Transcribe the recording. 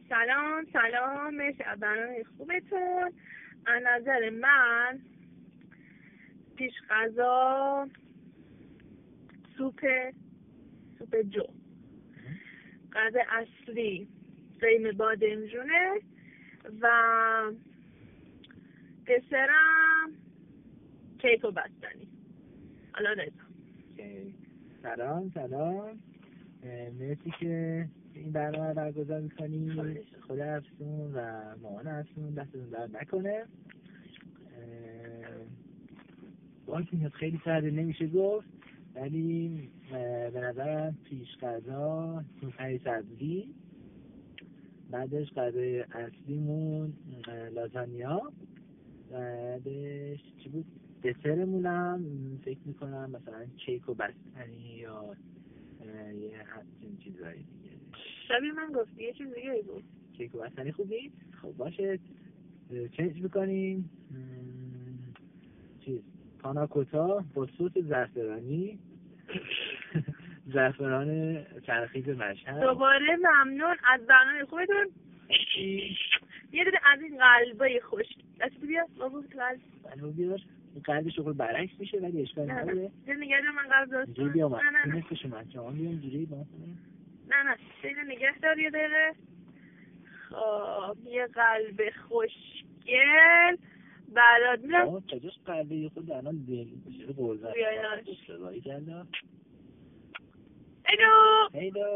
سلام مرسی از برنامه خوبتون. از نظر من پیش غذا سوپ جو، غذا اصلی قیم بادمجونه و دسرم کیک و بستنی. حالا رضا. سلام مرسی که این برنامه برگزار میکنی. خدا حفظتون و مامان حفظتون، دستتون درد نکنه. باید خیلی ساده نمیشه گفت، ولی به نظرم پیش غذا سوپ سبزی، بعدش غذای اصلیمون لازانیا، بعدش چی بود؟ دسرمونم فکر میکنم مثلا کیک و بستنی یا یه همچین چیزایی دیگه. شبیه من گفتی یه چیز دیگه بود. کیک و بستنی خوبی؟ خب باشه چنج بکنیم. چیز پاناکوتا با صوص زعفرانی زعفران چرخیز مشهد. دوباره ممنون از برنامه خوبتون. یه دونه از این قلبای خوش دست بیار بابا. قلب بیار. این قلب شغل برعکس میشه ولی اشکال نداره. نگه دار من قلب درست اینجوری بیام. نه نصفش اومد جوان بیام اینجوری با نه سیده نگه دار یه دقیقه. خب یه قلب خوشگل برات میرم. کجاش قلبه خود الان دل میشه قرض. بیاین اشتباهی کردم. ایدو